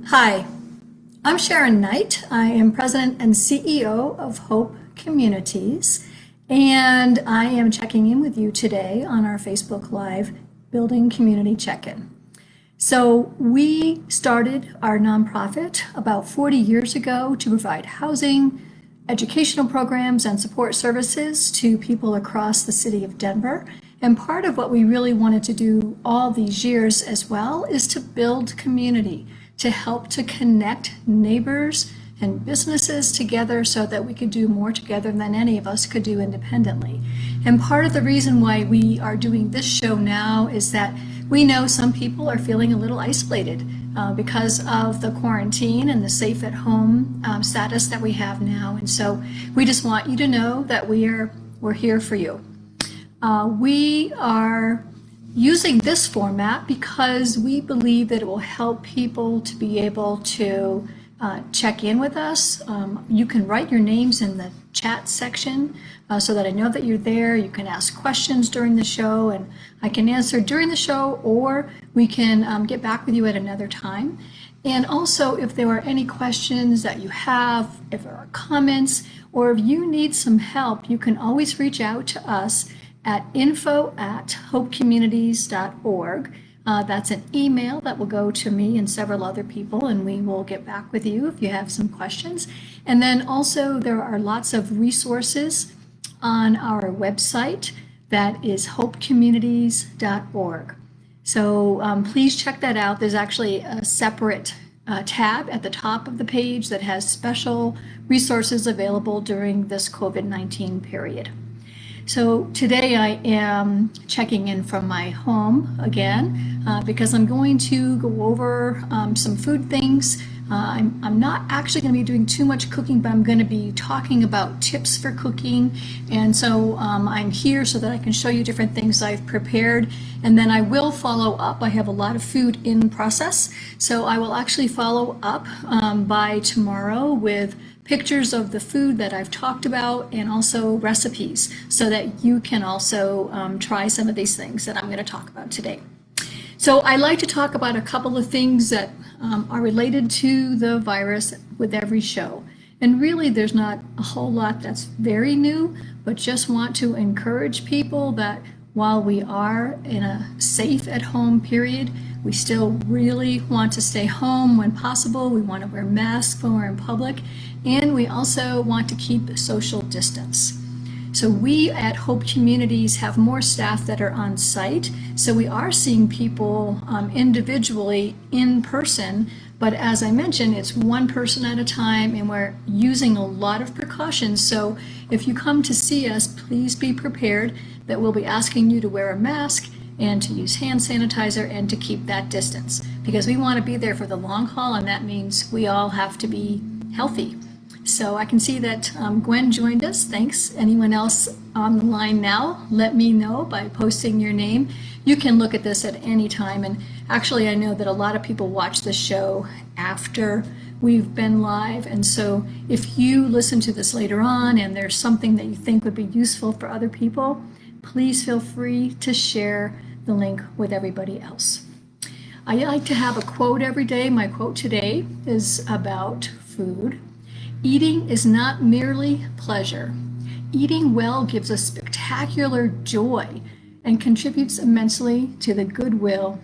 Hi, I'm Sharon Knight. I am President and CEO of Hope Communities, and I am checking in with you today on our Facebook Live Building Community Check-in. So we started our nonprofit about 40 years ago to provide housing, educational programs, and support services to people across the city of Denver. And part of what we really wanted to do all these years as well is to build community, to help to connect neighbors and businesses together so that we could do more together than any of us could do independently. And part of the reason why we are doing this show now is that we know some people are feeling a little isolated because of the quarantine and the safe at home status that we have now. And so we just want you to know that we're here for you. We are using this format because we believe that it will help people to be able to check in with us. You can write your names in the chat section so that I know that you're there. You can ask questions during the show and I can answer during the show, or we can get back with you at another time. And also, if there are any questions that you have, if there are comments, or if you need some help, you can always reach out to us at info@hopecommunities.org. That's an email that will go to me and several other people, and we will get back with you if you have some questions. And then also there are lots of resources on our website that is hopecommunities.org. So please check that out. There's actually a separate tab at the top of the page that has special resources available during this COVID-19 period. So today I am checking in from my home again because I'm going to go over some food things. I'm not actually going to be doing too much cooking, but I'm going to be talking about tips for cooking. And so I'm here so that I can show you different things I've prepared. And then I will follow up. I have a lot of food in process. So I will actually follow up by tomorrow with pictures of the food that I've talked about and also recipes so that you can also try some of these things that I'm going to talk about today. So I like to talk about a couple of things that are related to the virus with every show. And really there's not a whole lot that's very new, but just want to encourage people that while we are in a safe at home period, we still really want to stay home when possible. We want to wear masks when we're in public, and we also want to keep social distance. So we at Hope Communities have more staff that are on site. So we are seeing people individually in person, but as I mentioned, it's one person at a time and we're using a lot of precautions. So if you come to see us, please be prepared that we'll be asking you to wear a mask and to use hand sanitizer and to keep that distance because we want to be there for the long haul, and that means we all have to be healthy. So I can see that Gwen joined us. Thanks. Anyone else on the line now, let me know by posting your name. You can look at this at any time, and actually I know that a lot of people watch the show after we've been live, and so if you listen to this later on and there's something that you think would be useful for other people, please feel free to share the link with everybody else. I like to have a quote every day. My quote today is about food. Eating is not merely pleasure. Eating well gives us spectacular joy and contributes immensely to the goodwill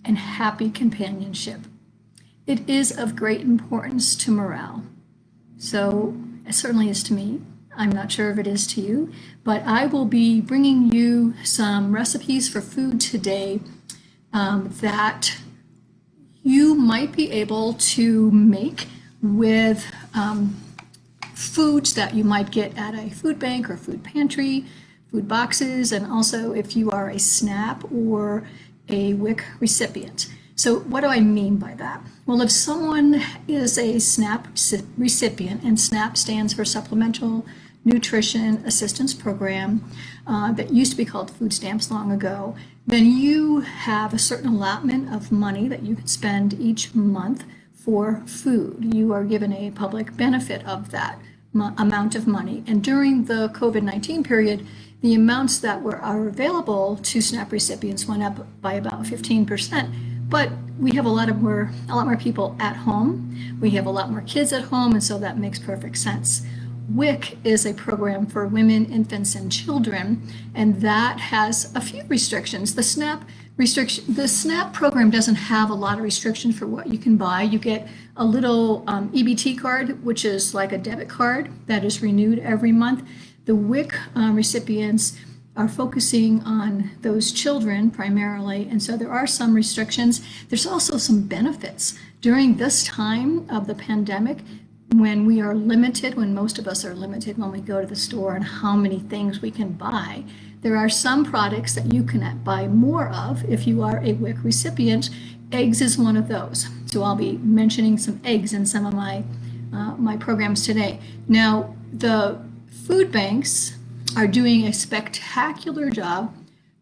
and happy companionship. It is of great importance to morale. So it certainly is to me. I'm not sure if it is to you, but I will be bringing you some recipes for food today that you might be able to make with foods that you might get at a food bank or food pantry, food boxes, and also if you are a SNAP or a WIC recipient. So what do I mean by that? Well, if someone is a SNAP recipient, and SNAP stands for Supplemental Nutrition Assistance Program, that used to be called food stamps long ago, then you have a certain allotment of money that you can spend each month for food. You are given a public benefit of that amount of money. And during the COVID-19 period, the amounts that are available to SNAP recipients went up by about 15%. But we have a lot more people at home. We have a lot more kids at home, and so that makes perfect sense. WIC is a program for women, infants, and children, and that has a few restrictions. The SNAP program doesn't have a lot of restrictions for what you can buy. You get a little EBT card, which is like a debit card that is renewed every month. The WIC recipients are focusing on those children primarily, and so there are some restrictions. There's also some benefits. During this time of the pandemic, when we are limited, when most of us are limited when we go to the store and how many things we can buy, there are some products that you can buy more of if you are a WIC recipient. Eggs is one of those. So I'll be mentioning some eggs in some of my programs today. Now, the food banks are doing a spectacular job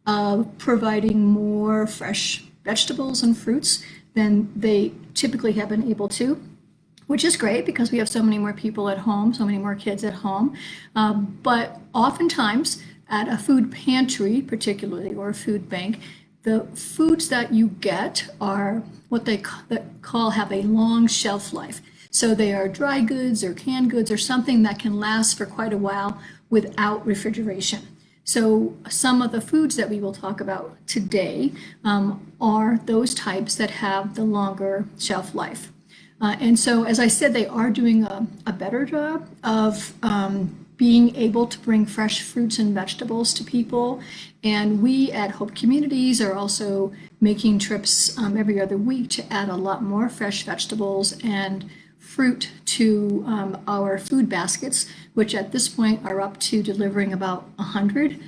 of providing more fresh vegetables and fruits than they typically have been able to, which is great because we have so many more people at home, so many more kids at home. But oftentimes at a food pantry, particularly, or a food bank, the foods that you get are what they call have a long shelf life. So they are dry goods or canned goods or something that can last for quite a while without refrigeration. So some of the foods that we will talk about today are those types that have the longer shelf life. And so, as I said, they are doing a better job of being able to bring fresh fruits and vegetables to people. And we at Hope Communities are also making trips every other week to add a lot more fresh vegetables and fruit to our food baskets, which at this point are up to delivering about 100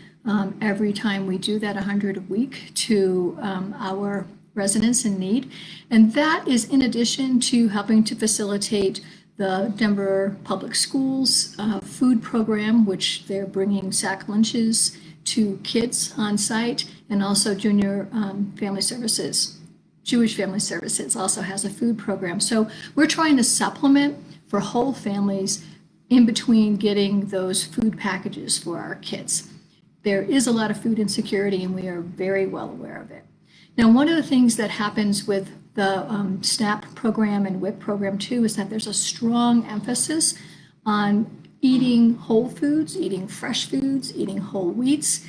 every time we do that, 100 a week to our residents in need. And that is in addition to helping to facilitate the Denver Public Schools food program, which they're bringing sack lunches to kids on site, and also Junior Family Services. Jewish Family Services also has a food program. So we're trying to supplement for whole families in between getting those food packages for our kids. There is a lot of food insecurity, and we are very well aware of it. Now, one of the things that happens with the SNAP program and WIC program too is that there's a strong emphasis on eating whole foods, eating fresh foods, eating whole wheats,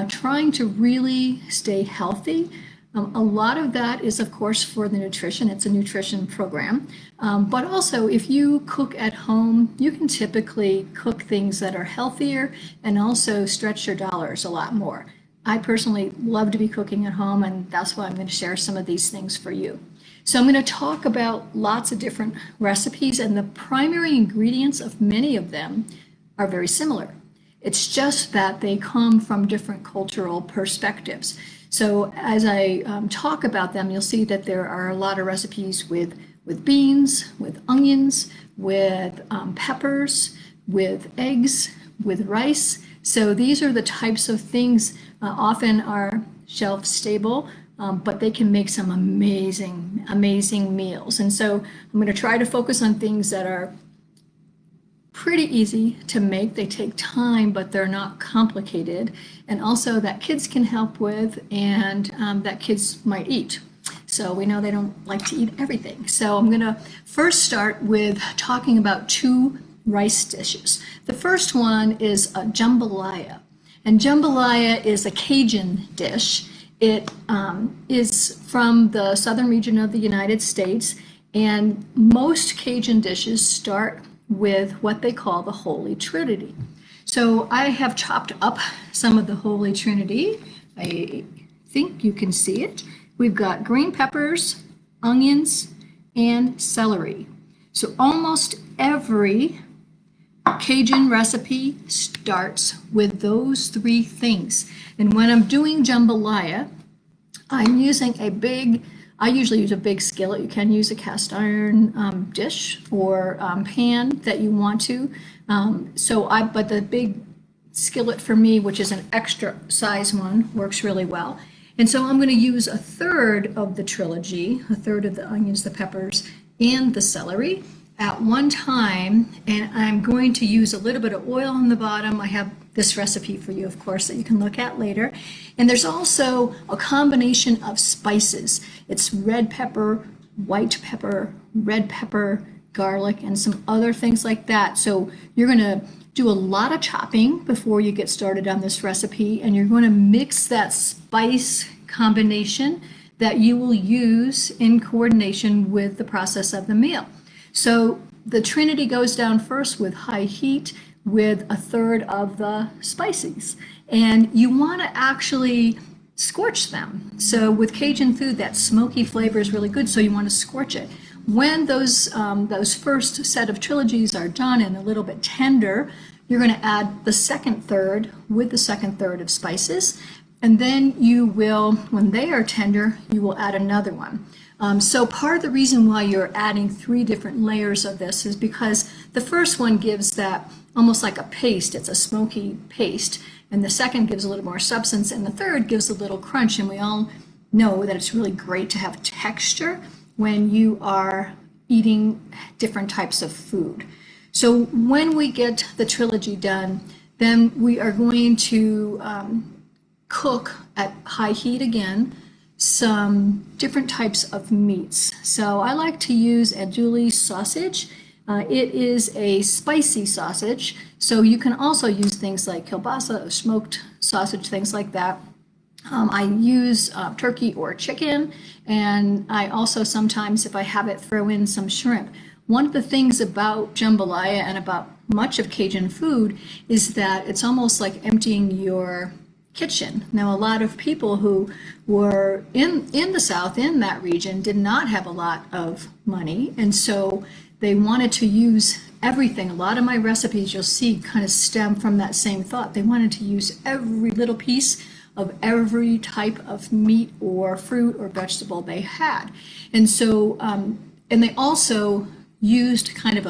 trying to really stay healthy. A lot of that is, of course, for the nutrition. It's a nutrition program. But also, if you cook at home, you can typically cook things that are healthier and also stretch your dollars a lot more. I personally love to be cooking at home, and that's why I'm going to share some of these things for you. So I'm going to talk about lots of different recipes, and the primary ingredients of many of them are very similar. It's just that they come from different cultural perspectives. So as I talk about them, you'll see that there are a lot of recipes with beans, with onions, with peppers, with eggs, with rice. So these are the types of things often are shelf stable, but they can make some amazing, amazing meals. And so I'm going to try to focus on things that are pretty easy to make. They take time, but they're not complicated, and also that kids can help with, and that kids might eat. So we know they don't like to eat everything. So I'm going to first start with talking about two rice dishes. The first one is a jambalaya, and jambalaya is a Cajun dish. It is from the southern region of the United States, and most Cajun dishes start with what they call the Holy Trinity. So I have chopped up some of the Holy Trinity. I think you can see it. We've got green peppers, onions, and celery. So almost every Cajun recipe starts with those three things. And when I'm doing jambalaya, I'm using I usually use a big skillet. You can use a cast iron dish or pan that you want to. But the big skillet for me, which is an extra size one, works really well. And so I'm going to use a third of the trilogy, a third of the onions, the peppers, and the celery at one time. And I'm going to use a little bit of oil on the bottom. I have this recipe for you, of course, that you can look at later. And there's also a combination of spices. It's red pepper, white pepper, red pepper, garlic, and some other things like that. So you're going to do a lot of chopping before you get started on this recipe, and you're going to mix that spice combination that you will use in coordination with the process of the meal. So the trinity goes down first with high heat with a third of the spices, and you want to actually scorch them. So with Cajun food, that smoky flavor is really good, so you want to scorch it. When those first set of trilogies are done and a little bit tender, you're going to add the second third with the second third of spices, and then you will, when they are tender, you will add another one. So part of the reason why you're adding 3 different layers of this is because the first one gives that almost like a paste, it's a smoky paste, and the second gives a little more substance, and the third gives a little crunch, and we all know that it's really great to have texture when you are eating different types of food. So when we get the trilogy done, then we are going to cook at high heat again some different types of meats. So I like to use andouille sausage. It is a spicy sausage, so you can also use things like kielbasa, smoked sausage, things like that. I use turkey or chicken, and I also sometimes, if I have it, throw in some shrimp. One of the things about jambalaya and about much of Cajun food is that it's almost like emptying your kitchen. Now, a lot of people who were in the South, in that region, did not have a lot of money, and so they wanted to use everything. A lot of my recipes you'll see kind of stem from that same thought. They wanted to use every little piece of every type of meat or fruit or vegetable they had. And so, and they also used kind of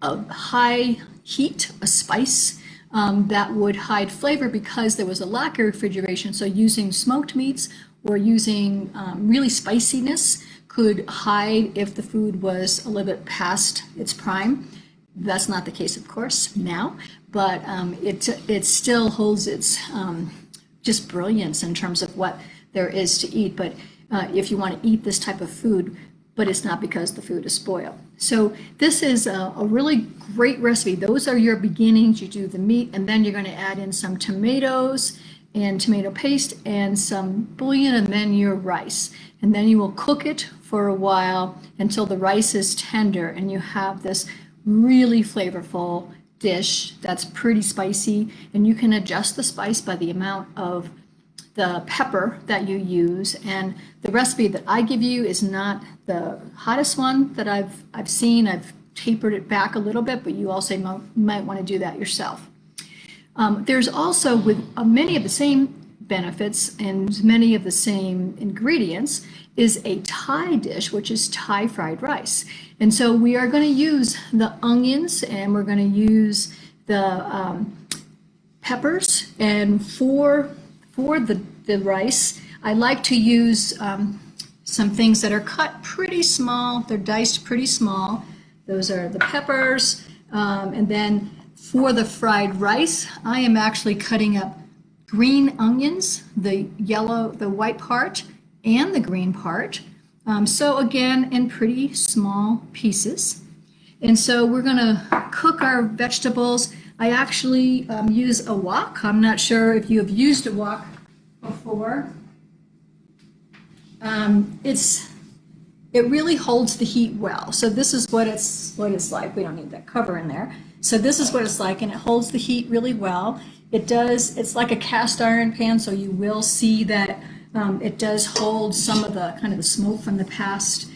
a high heat, a spice that would hide flavor because there was a lack of refrigeration. So using smoked meats or using really spiciness could hide if the food was a little bit past its prime. That's not the case, of course, now, but it still holds its just brilliance in terms of what there is to eat. But if you want to eat this type of food, but it's not because the food is spoiled. So this is a really great recipe. Those are your beginnings. You do the meat, and then you're going to add in some tomatoes and tomato paste and some bouillon, and then your rice. And then you will cook it for a while until the rice is tender, and you have this really flavorful dish that's pretty spicy, and you can adjust the spice by the amount of the pepper that you use. And the recipe that I give you is not the hottest one that I've seen. I've tapered it back a little bit, but you also might want to do that yourself. There's also, with many of the same benefits and many of the same ingredients, is a Thai dish, which is Thai fried rice. And so we are going to use the onions, and we're going to use the peppers, and for the rice, I like to use some things that are cut pretty small. They're diced pretty small. Those are the peppers. And then for the fried rice, I am actually cutting up green onions, the white part, and the green part. So again, in pretty small pieces. And so we're going to cook our vegetables. I actually use a wok. I'm not sure if you have used a wok before. It really holds the heat well. So this is what it's like. We don't need that cover in there. So this is what it's like, and it holds the heat really well. It's like a cast iron pan, so you will see that it does hold some of the kind of the smoke from the past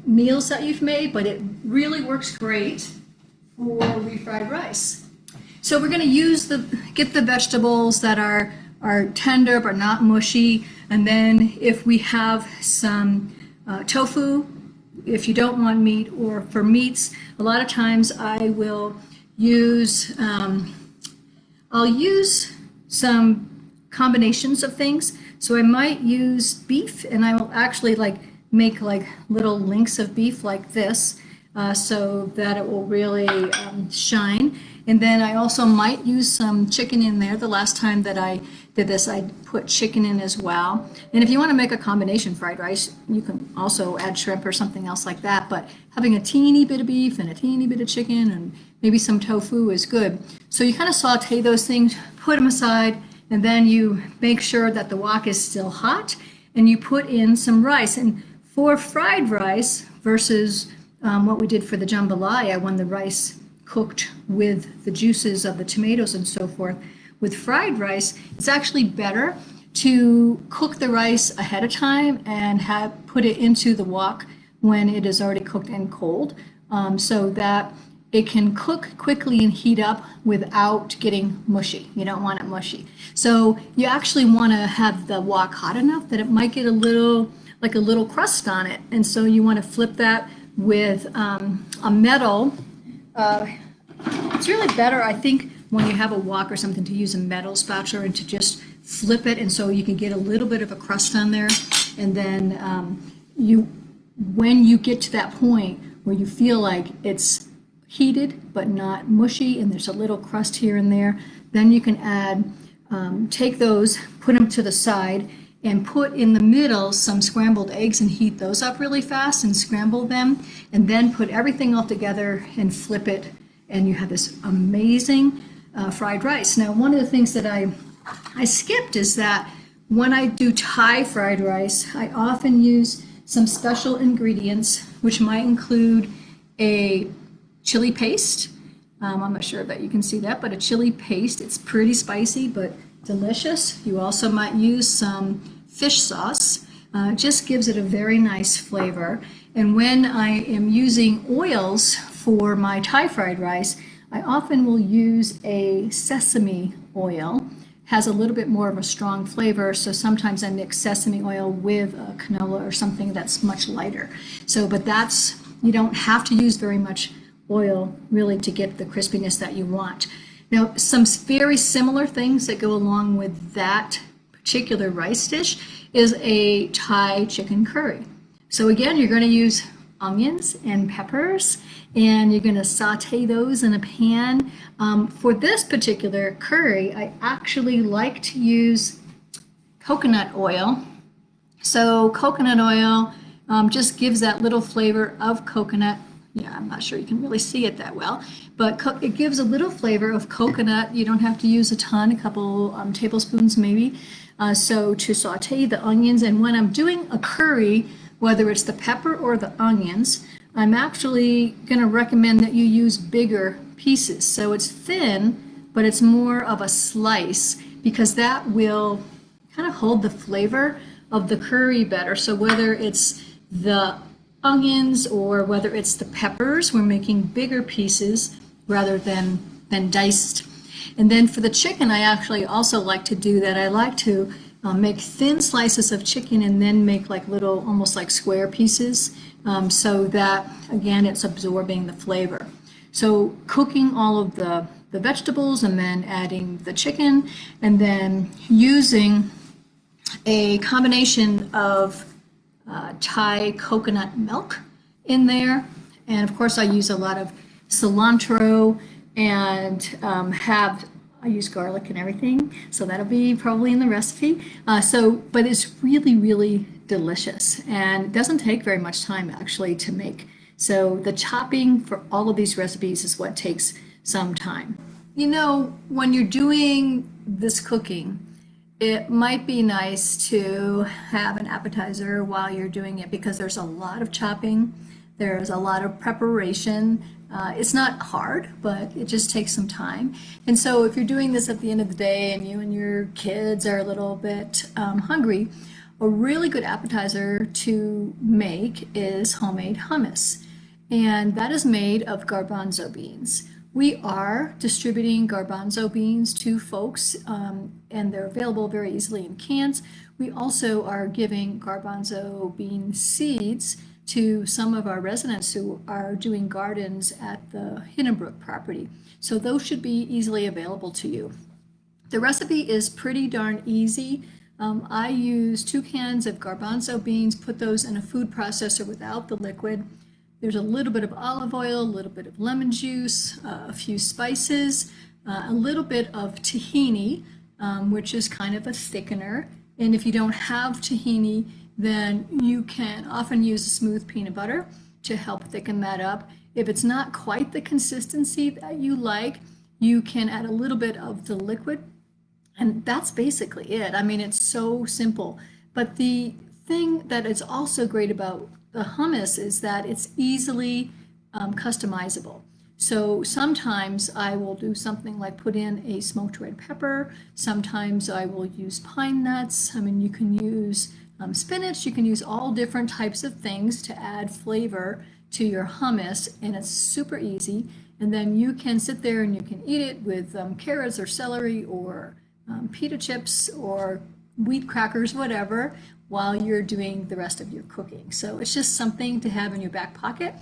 meals that you've made, but it really works great for refried rice. So we're going to get the vegetables that are tender but not mushy, and then if we have some tofu, if you don't want meat, or for meats, a lot of times I will use I'll use some combinations of things. So I might use beef, and I will actually make little links of beef like this, so that it will really shine. And then I also might use some chicken in there. The last time that I did this, I put chicken in as well. And if you want to make a combination fried rice, you can also add shrimp or something else like that. But having a teeny bit of beef and a teeny bit of chicken and maybe some tofu is good. So you kind of saute those things, put them aside, and then you make sure that the wok is still hot, and you put in some rice. And for fried rice versus what we did for the jambalaya, when the rice cooked with the juices of the tomatoes and so forth, with fried rice, it's actually better to cook the rice ahead of time and put it into the wok when it is already cooked and cold, so that it can cook quickly and heat up without getting mushy. You don't want it mushy. So you actually want to have the wok hot enough that it might get a little crust on it. And so you want to flip that with a metal. It's really better, I think, when you have a wok or something, to use a metal spatula and to just flip it, and so you can get a little bit of a crust on there. And then when you get to that point where you feel like it's heated but not mushy and there's a little crust here and there, then you can take those, put them to the side, and put in the middle some scrambled eggs and heat those up really fast and scramble them, and then put everything all together and flip it, and you have this amazing fried rice. Now, one of the things that I skipped is that when I do Thai fried rice, I often use some special ingredients, which might include a chili paste. I'm not sure that you can see that, but a chili paste. It's pretty spicy, but delicious. You also might use some fish sauce. It just gives it a very nice flavor. And when I am using oils for my Thai fried rice, I often will use a sesame oil. Has a little bit more of a strong flavor, so sometimes I mix sesame oil with canola or something that's much lighter. So, but you don't have to use very much oil really to get the crispiness that you want. Now, some very similar things that go along with that particular rice dish is a Thai chicken curry. So again, you're going to use onions and peppers, and you're going to saute those in a pan. For this particular curry, I actually like to use coconut oil. So coconut oil just gives that little flavor of coconut. Yeah, I'm not sure you can really see it that well, but it gives a little flavor of coconut. You don't have to use a ton, a couple tablespoons maybe. So to saute the onions, and when I'm doing a curry, whether it's the pepper or the onions, I'm actually going to recommend that you use bigger pieces. So it's thin, but it's more of a slice, because that will kind of hold the flavor of the curry better. So whether it's the onions or whether it's the peppers, we're making bigger pieces rather than diced. And then for the chicken, I actually also like to do that. I like to make thin slices of chicken and then make like little, almost like square pieces, so that, again, it's absorbing the flavor. So cooking all of the vegetables and then adding the chicken, and then using a combination of Thai coconut milk in there. And of course I use a lot of cilantro, and I use garlic and everything, so that'll be probably in the recipe. But it's really, really delicious, and it doesn't take very much time actually to make. So the chopping for all of these recipes is what takes some time. You know, when you're doing this cooking, it might be nice to have an appetizer while you're doing it, because there's a lot of chopping, there's a lot of preparation. It's not hard, but it just takes some time. And so if you're doing this at the end of the day and you and your kids are a little bit hungry, a really good appetizer to make is homemade hummus. And that is made of garbanzo beans. We are distributing garbanzo beans to folks, and they're available very easily in cans. We also are giving garbanzo bean seeds to some of our residents who are doing gardens at the Hinnenbrook property. So those should be easily available to you. The recipe is pretty darn easy. I use 2 cans of garbanzo beans, put those in a food processor without the liquid, There's a little bit of olive oil, a little bit of lemon juice, a few spices, a little bit of tahini, which is kind of a thickener. And if you don't have tahini, then you can often use smooth peanut butter to help thicken that up. If it's not quite the consistency that you like, you can add a little bit of the liquid, and that's basically it. I mean, it's so simple. But the thing that is also great about the hummus is that it's easily customizable. So sometimes I will do something like put in a smoked red pepper. Sometimes I will use pine nuts. I mean, you can use spinach. You can use all different types of things to add flavor to your hummus, and it's super easy. And then you can sit there and you can eat it with carrots or celery or pita chips or wheat crackers, whatever, while you're doing the rest of your cooking. So it's just something to have in your back pocket.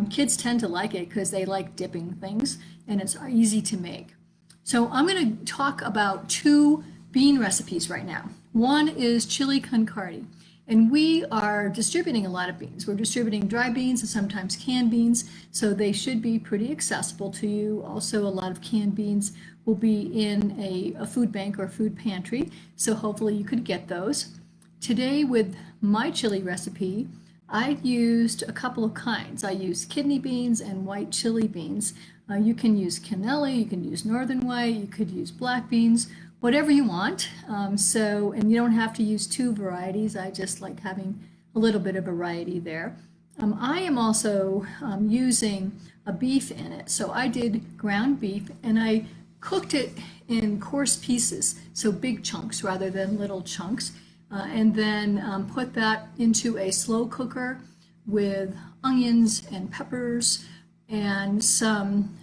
Kids tend to like it because they like dipping things, and it's easy to make. So I'm going to talk about two bean recipes right now. One is chili con carne, and we are distributing a lot of beans. We're distributing dry beans and sometimes canned beans, so they should be pretty accessible to you. Also, a lot of canned beans will be in a food bank or food pantry, so hopefully you could get those. Today with my chili recipe, I used a couple of kinds. I used kidney beans and white chili beans. You can use cannelli, you can use northern white, you could use black beans, whatever you want. And you don't have to use two varieties. I just like having a little bit of variety there. I am also using a beef in it. So I did ground beef and I cooked it in coarse pieces, so big chunks rather than little chunks. And then put that into a slow cooker with onions and peppers and some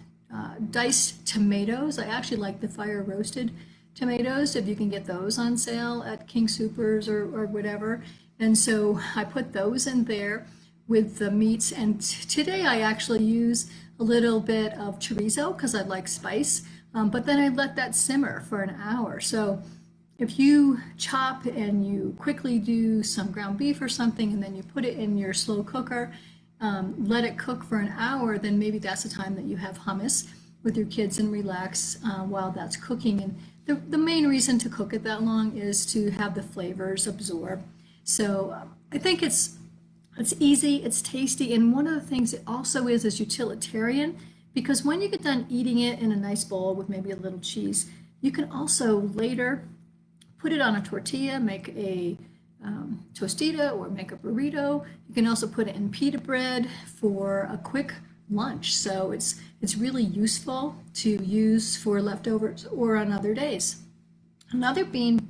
diced tomatoes. I actually like the fire roasted tomatoes, if you can get those on sale at King Soopers or whatever. And so I put those in there with the meats. And today I actually use a little bit of chorizo because I like spice, but then I let that simmer for an hour. So if you chop and you quickly do some ground beef or something and then you put it in your slow cooker, let it cook for an hour, then maybe that's the time that you have hummus with your kids and relax while that's cooking. And the main reason to cook it that long is to have the flavors absorb. So I think it's easy, it's tasty, and one of the things it also is utilitarian, because when you get done eating it in a nice bowl with maybe a little cheese, you can also later put it on a tortilla, make a tostita or make a burrito. You can also put it in pita bread for a quick lunch. So it's really useful to use for leftovers or on other days. Another bean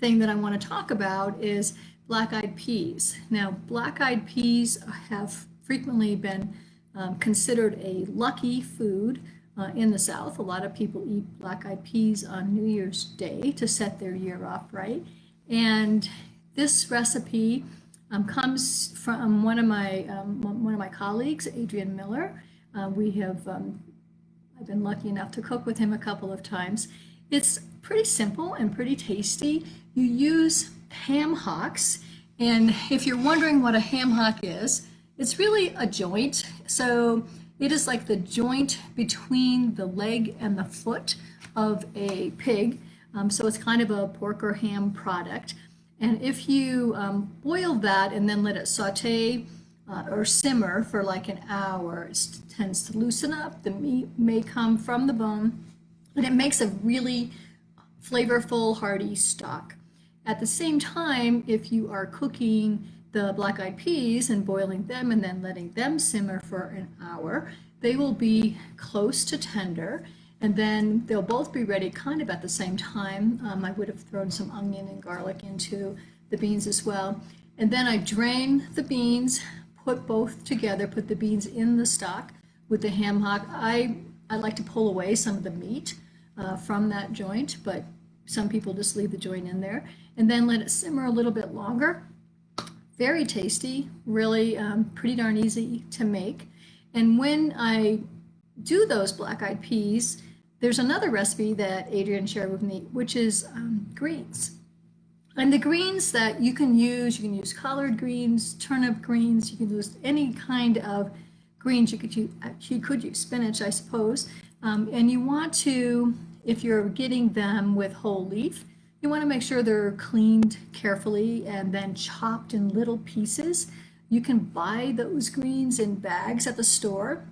thing that I want to talk about is black-eyed peas. Now, black-eyed peas have frequently been considered a lucky food in the South. A lot of people eat black-eyed peas on New Year's Day to set their year off right. And this recipe comes from one of my colleagues, Adrian Miller. I've been lucky enough to cook with him a couple of times. It's pretty simple and pretty tasty. You use ham hocks, and if you're wondering what a ham hock is, it's really a joint. So it is like the joint between the leg and the foot of a pig. So it's kind of a pork or ham product. And if you boil that and then let it saute or simmer for like an hour, it tends to loosen up. The meat may come from the bone, and it makes a really flavorful, hearty stock. At the same time, if you are cooking the black-eyed peas and boiling them and then letting them simmer for an hour, they will be close to tender, and then they'll both be ready kind of at the same time. I would have thrown some onion and garlic into the beans as well. And then I drain the beans, put both together, put the beans in the stock with the ham hock. I like to pull away some of the meat from that joint, but some people just leave the joint in there. And then let it simmer a little bit longer. Very tasty, really pretty darn easy to make. And when I do those black-eyed peas, there's another recipe that Adrian shared with me, which is greens. And the greens that you can use collard greens, turnip greens, you can use any kind of greens. You could use spinach, I suppose. And you want to, if you're getting them with whole leaf, you want to make sure they're cleaned carefully and then chopped in little pieces. You can buy those greens in bags at the store,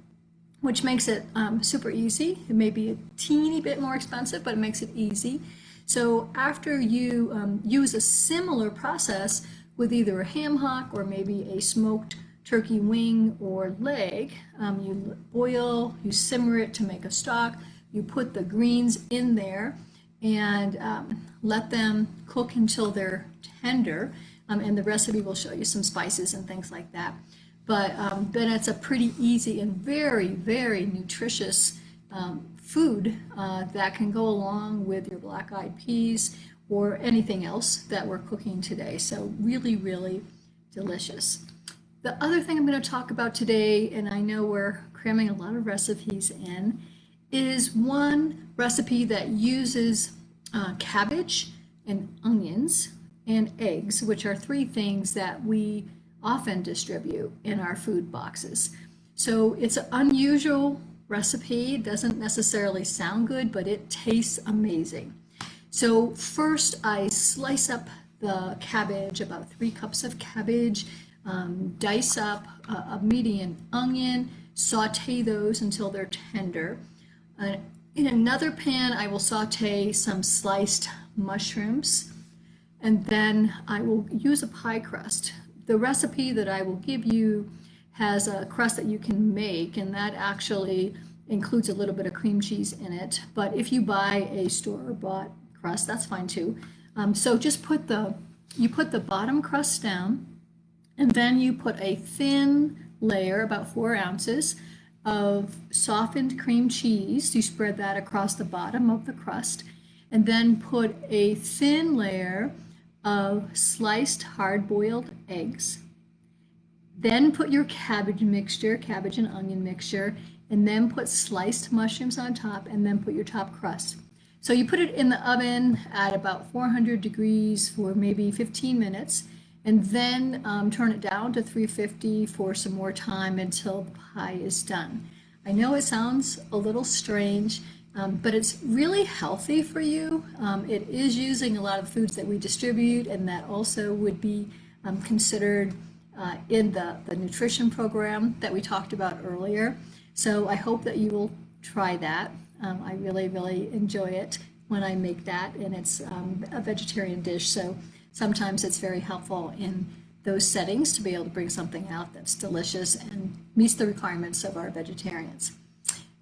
which makes it super easy. It may be a teeny bit more expensive, but it makes it easy. So after you use a similar process with either a ham hock or maybe a smoked turkey wing or leg, you boil, you simmer it to make a stock, you put the greens in there and let them cook until they're tender, and the recipe will show you some spices and things like that. But then it's a pretty easy and very, very nutritious food that can go along with your black-eyed peas or anything else that we're cooking today. So really, really delicious. The other thing I'm going to talk about today, and I know we're cramming a lot of recipes in, is one recipe that uses cabbage and onions and eggs, which are three things that we often distribute in our food boxes. So it's an unusual recipe. It doesn't necessarily sound good, but it tastes amazing. So first I slice up the cabbage, about 3 cups of cabbage, dice up a medium onion, saute those until they're tender. In another pan, I will saute some sliced mushrooms, and then I will use a pie crust. The recipe that I will give you has a crust that you can make, and that actually includes a little bit of cream cheese in it. But if you buy a store-bought crust, that's fine too. So just you put the bottom crust down, and then you put a thin layer, about 4 ounces, of softened cream cheese. You spread that across the bottom of the crust, and then put a thin layer of sliced hard-boiled eggs. Then put your cabbage mixture, cabbage and onion mixture, and then put sliced mushrooms on top, and then put your top crust. So you put it in the oven at about 400 degrees for maybe 15 minutes, and then turn it down to 350 for some more time until the pie is done. I know it sounds a little strange, but it's really healthy for you. It is using a lot of foods that we distribute and that also would be considered in the nutrition program that we talked about earlier. So I hope that you will try that. I really, really enjoy it when I make that, and it's a vegetarian dish, so sometimes it's very helpful in those settings to be able to bring something out that's delicious and meets the requirements of our vegetarians.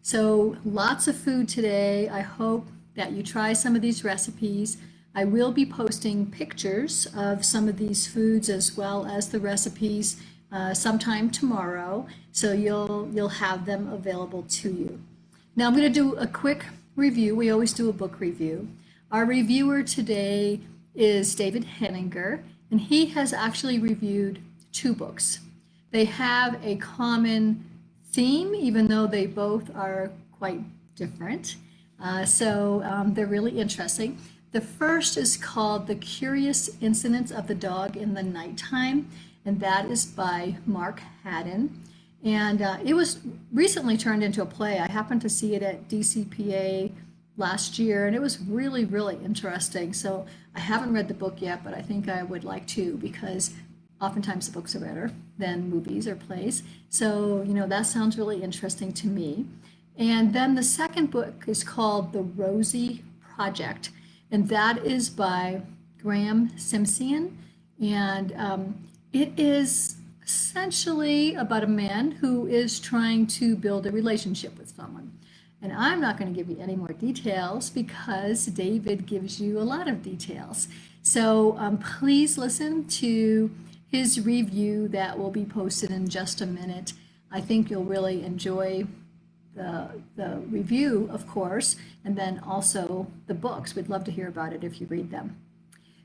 So lots of food today. I hope that you try some of these recipes. I will be posting pictures of some of these foods as well as the recipes sometime tomorrow, so you'll have them available to you. Now I'm going to do a quick review. We always do a book review. Our reviewer today is David Henninger, and he has actually reviewed 2 books. They have a common theme, even though they both are quite different. They're really interesting. The first is called The Curious Incidents of the Dog in the Nighttime, and that is by Mark Haddon. And it was recently turned into a play. I happened to see it at DCPA last year, and it was really, really interesting. So I haven't read the book yet, but I think I would like to, because oftentimes the books are better than movies or plays. So, that sounds really interesting to me. And then the second book is called The Rosie Project, and that is by Graham Simpson. And it is essentially about a man who is trying to build a relationship with someone. And I'm not going to give you any more details because David gives you a lot of details. So please listen to his review that will be posted in just a minute. I think you'll really enjoy the review, of course, and then also the books. We'd love to hear about it if you read them.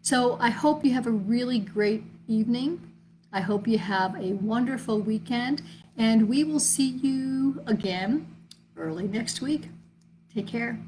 So I hope you have a really great evening. I hope you have a wonderful weekend, and we will see you again early next week. Take care.